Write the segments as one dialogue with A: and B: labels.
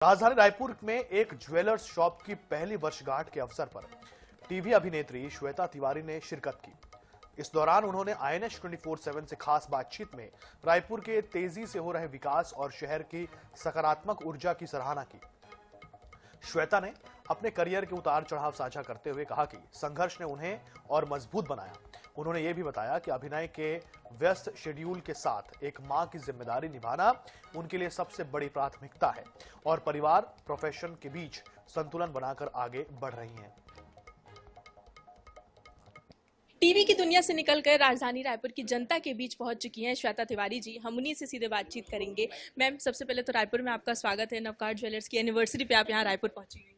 A: राजधानी रायपुर में एक ज्वेलर्स शॉप की पहली वर्षगांठ के अवसर पर टीवी अभिनेत्री श्वेता तिवारी ने शिरकत की। इस दौरान उन्होंने INS 24/7 से खास बातचीत में रायपुर के तेजी से हो रहे विकास और शहर की सकारात्मक ऊर्जा की सराहना की। श्वेता ने अपने करियर के उतार चढ़ाव साझा करते हुए कहा कि संघर्ष ने उन्हें और मजबूत बनाया। उन्होंने ये भी बताया कि अभिनय के व्यस्त शेड्यूल के साथ एक मां की जिम्मेदारी निभाना उनके लिए सबसे बड़ी प्राथमिकता है और परिवार प्रोफेशन के बीच संतुलन बनाकर आगे बढ़ रही हैं।
B: टीवी की दुनिया से निकलकर राजधानी रायपुर की जनता के बीच पहुंच चुकी हैं श्वेता तिवारी जी। हम उन्हीं से सीधे बातचीत करेंगे। मैम, सबसे पहले तो रायपुर में आपका स्वागत है। नवकार ज्वेलर्स की एनिवर्सरी पे आप यहाँ रायपुर पहुंची हुई हैं।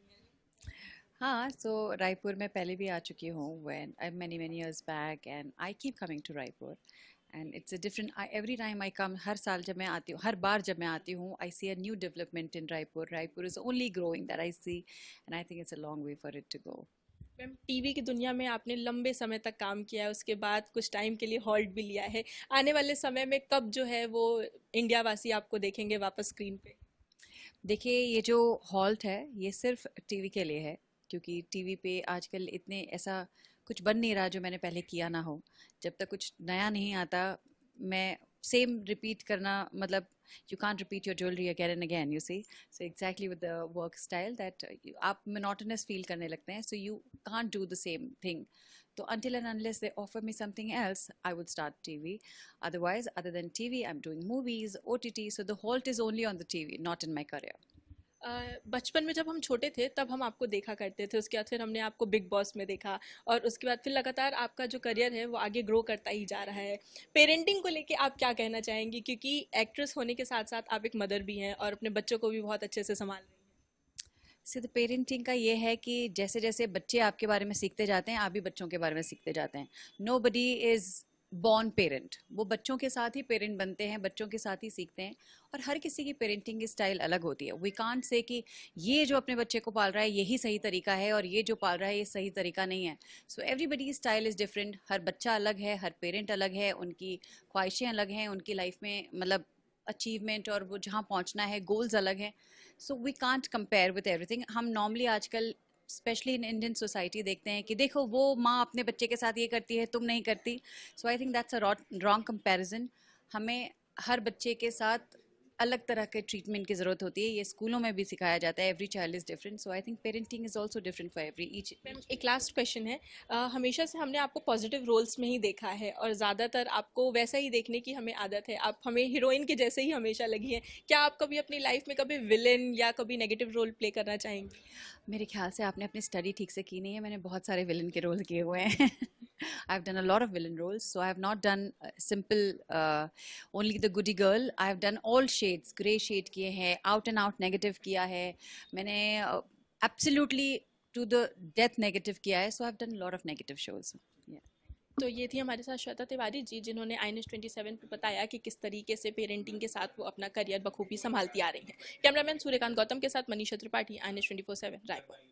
C: हाँ, सो रायपुर में पहले भी आ चुकी हूँ when many years back and I keep coming to Raipur and it's a different every time I come, हर साल जब मैं आती हूँ, हर बार जब मैं आती हूँ, I see a new development in Raipur. Raipur is only growing that I see and I think it's a long way for it to go.
B: Ma'am, TV की दुनिया में आपने लंबे समय तक काम किया है, उसके बाद कुछ टाइम के लिए हॉल्ट भी लिया है। आने वाले समय में कब जो है वो इंडिया वासी आपको देखेंगे वापस स्क्रीन पे?
C: देखिए, ये जो हॉल्ट है ये सिर्फ टीवी के लिए है, क्योंकि टीवी पे आजकल इतने ऐसा कुछ बन नहीं रहा जो मैंने पहले किया ना हो। जब तक कुछ नया नहीं आता, मैं सेम रिपीट करना, मतलब you can't repeat your jewelry again and again, you see. So exactly with the work style that आप monotonous feel करने लगते हैं, so you can't do the same thing. So until and unless they offer me something else, I would start TV. Otherwise, other than TV, I'm doing movies, OTT, so the halt is only on the TV, not in my career.
B: बचपन में जब हम छोटे थे तब हम आपको देखा करते थे, उसके बाद फिर हमने आपको बिग बॉस में देखा और उसके बाद फिर लगातार आपका जो करियर है वो आगे ग्रो करता ही जा रहा है। पेरेंटिंग को लेके आप क्या कहना चाहेंगी, क्योंकि एक्ट्रेस होने के साथ साथ आप एक मदर भी हैं और अपने बच्चों को भी बहुत अच्छे से संभाल रही हैं।
C: सिर्फ पेरेंटिंग का ये है कि जैसे जैसे बच्चे आपके बारे में सीखते जाते हैं, आप भी बच्चों के बारे में सीखते जाते हैं। नोबडी इज बॉर्न पेरेंट, वो बच्चों के साथ ही पेरेंट बनते हैं, बच्चों के साथ ही सीखते हैं और हर किसी की पेरेंटिंग की स्टाइल अलग होती है। वी कांट से कि ये जो अपने बच्चे को पाल रहा है यही सही तरीका है और ये जो पाल रहा है ये सही तरीका नहीं है। So everybody style is different. हर बच्चा अलग है, हर पेरेंट अलग है, उनकी ख्वाहिशें अलग हैं, उनकी लाइफ में मतलब अचीवमेंट और वो जहाँ पहुँचना है गोल्स अलग हैं। So we can't compare with everything. हम नॉर्मली आजकल स्पेशली इन इंडियन सोसाइटी देखते हैं कि देखो वो माँ अपने बच्चे के साथ ये करती है, तुम नहीं करती। So I think that's a wrong comparison. हमें हर बच्चे के साथ अलग तरह के ट्रीटमेंट की ज़रूरत होती है। ये स्कूलों में भी सिखाया जाता है। Every child is different, so I think parenting is also different for every each.
B: Ma'am, एक लास्ट क्वेश्चन है। हमेशा से हमने आपको पॉजिटिव रोल्स में ही देखा है और ज़्यादातर आपको वैसा ही देखने की हमें आदत है। आप हमें हीरोइन के जैसे ही हमेशा लगी हैं। क्या आप कभी अपनी लाइफ में कभी विलेन या कभी नेगेटिव रोल प्ले करना चाहेंगे?
C: मेरे ख्याल से आपने अपनी स्टडी ठीक से की नहीं है। मैंने बहुत सारे विलन के रोल किए हुए हैं। I've done a lot of villain roles, so I have not done simple only the goody girl. I have done all shades, grey shade किए हैं, out and out negative किया है, मैंने absolutely to the death negative किया है, so I've done a lot of negative shows. Yeah.
B: तो ये थी हमारे साथ श्वेता तिवारी जी, जिन्होंने INS 27 पे बताया कि किस तरीके से पेरेंटिंग के साथ वो अपना करियर बखूबी संभालती आ रही हैं। कैमरामैन सूर्यकांत गौतम के साथ मनीषा त्रिपाठी, INS 24/7 रायपुर।